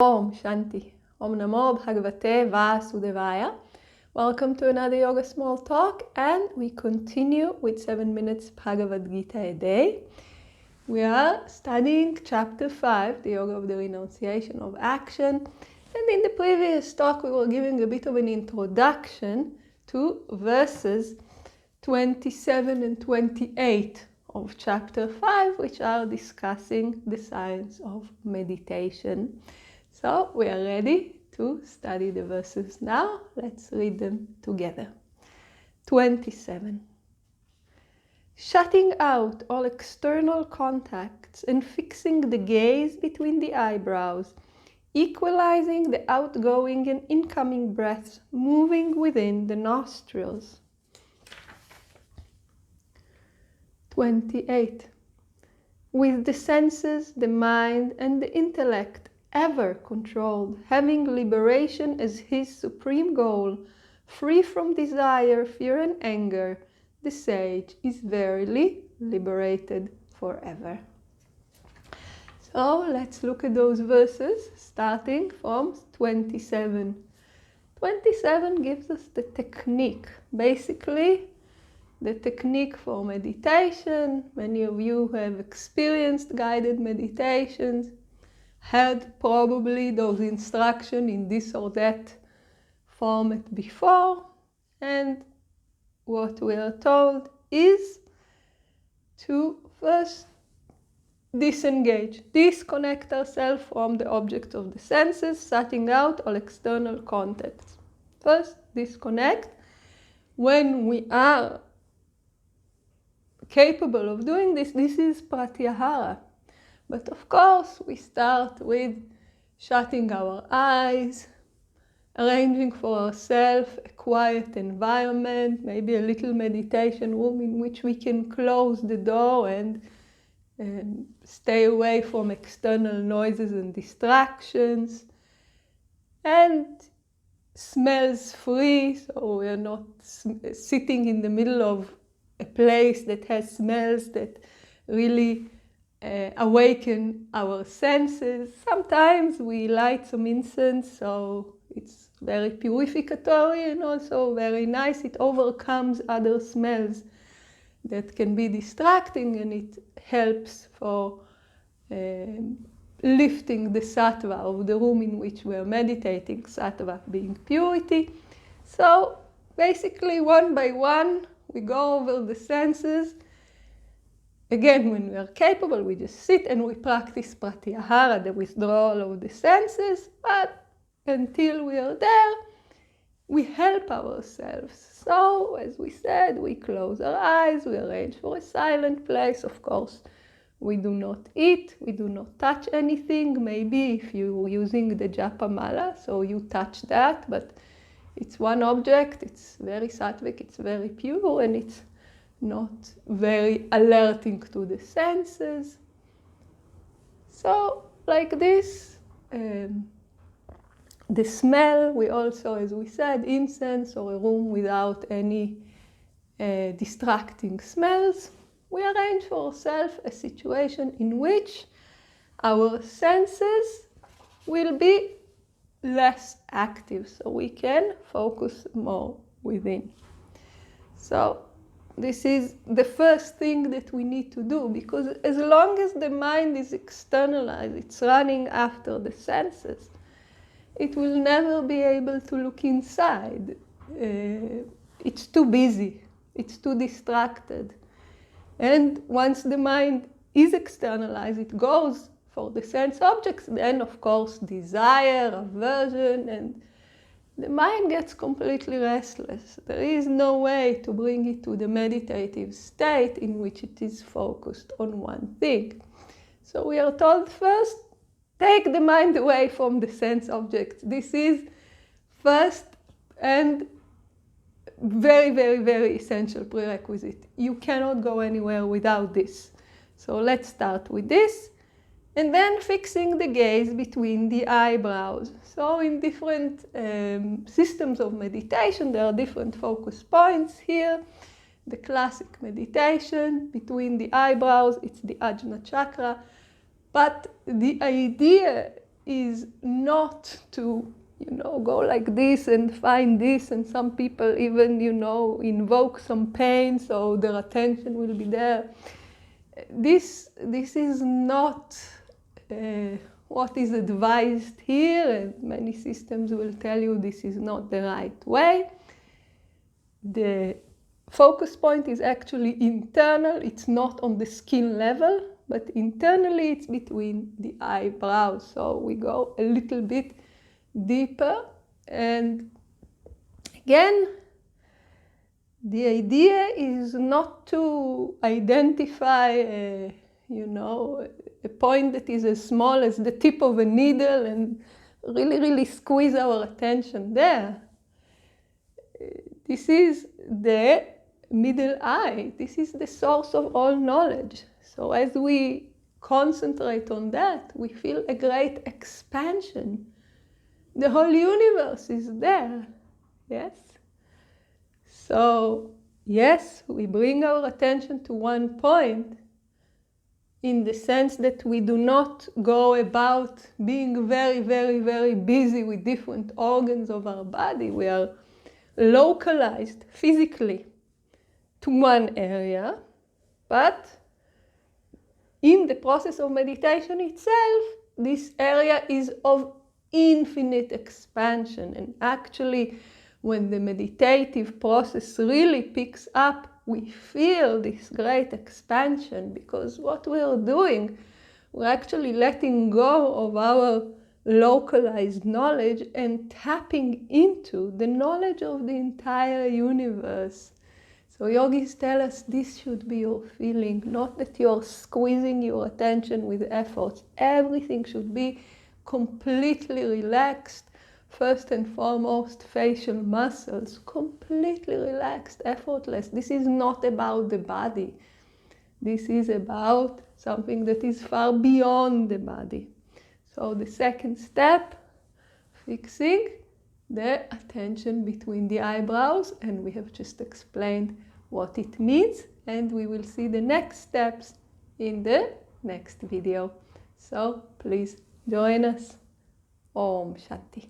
Om Shanti. Om Namo Bhagavate Vasudevaya. Welcome to another Yoga Small Talk, and we continue with 7 minutes Bhagavad Gita a day. We are studying chapter 5, the Yoga of the Renunciation of Action. And in the previous talk, we were giving a bit of an introduction to verses 27 and 28 of chapter 5, which are discussing the science of meditation. So we are ready to study the verses now. Let's read them together. 27. Shutting out all external contacts and fixing the gaze between the eyebrows, equalizing the outgoing and incoming breaths moving within the nostrils. 28. With the senses, the mind, and the intellect ever controlled, having liberation as his supreme goal, free from desire, fear, and anger, the sage is verily liberated forever. So let's look at those verses, starting from 27. 27 gives us the technique, basically the technique for meditation. Many of you have experienced guided meditations, had probably those instructions in this or that format before, and what we are told is to first disengage, disconnect ourselves from the object of the senses, shutting out all external contacts. First, disconnect. When we are capable of doing this, this is pratyahara. But of course, we start with shutting our eyes, arranging for ourselves a quiet environment, maybe a little meditation room in which we can close the door and stay away from external noises and distractions, and smells free, so we are not sitting in the middle of a place that has smells that really awaken our senses. Sometimes we light some incense, so it's very purificatory and also very nice. It overcomes other smells that can be distracting, and it helps for lifting the sattva of the room in which we are meditating, sattva being purity. So basically, one by one, we go over the senses. Again, when we are capable, we just sit and we practice pratyahara, the withdrawal of the senses. But until we are there, we help ourselves. So, as we said, we close our eyes, we arrange for a silent place. Of course, we do not eat, we do not touch anything. Maybe if you're using the japa mala, so you touch that, but it's one object, it's very sattvic, it's very pure, and it's not very alerting to the senses. So, like this, the smell, we also, as we said, incense or a room without any distracting smells. We arrange for ourselves a situation in which our senses will be less active, so we can focus more within. So this is the first thing that we need to do, because as long as the mind is externalized, it's running after the senses, it will never be able to look inside. It's too busy, it's too distracted. And once the mind is externalized, it goes for the sense objects, then of course desire, aversion, and the mind gets completely restless. There is no way to bring it to the meditative state in which it is focused on one thing. So we are told first, take the mind away from the sense objects. This is first and very, very, very essential prerequisite. You cannot go anywhere without this. So let's start with this. And then fixing the gaze between the eyebrows. So in different systems of meditation, there are different focus points here. The classic meditation between the eyebrows, it's the Ajna chakra. But the idea is not to, go like this and find this, and some people even, invoke some pain so their attention will be there. This is not what is advised here, and many systems will tell you this is not the right way. The focus point is actually internal. It's not on the skin level, but internally it's between the eyebrows. So we go a little bit deeper. And again, the idea is not to identify a point that is as small as the tip of a needle and really, really squeeze our attention there. This is the middle eye. This is the source of all knowledge. So as we concentrate on that, we feel a great expansion. The whole universe is there. Yes? So, yes, we bring our attention to one point in the sense that we do not go about being very, very, very busy with different organs of our body. We are localized physically to one area, but in the process of meditation itself, this area is of infinite expansion. And actually, when the meditative process really picks up, we feel this great expansion, because what we are doing, we're actually letting go of our localized knowledge and tapping into the knowledge of the entire universe. So yogis tell us this should be your feeling, not that you're squeezing your attention with efforts. Everything should be completely relaxed. First and foremost, facial muscles, completely relaxed, effortless. This is not about the body. This is about something that is far beyond the body. So the second step, fixing the attention between the eyebrows, and we have just explained what it means, and we will see the next steps in the next video. So please join us. Om Shanti.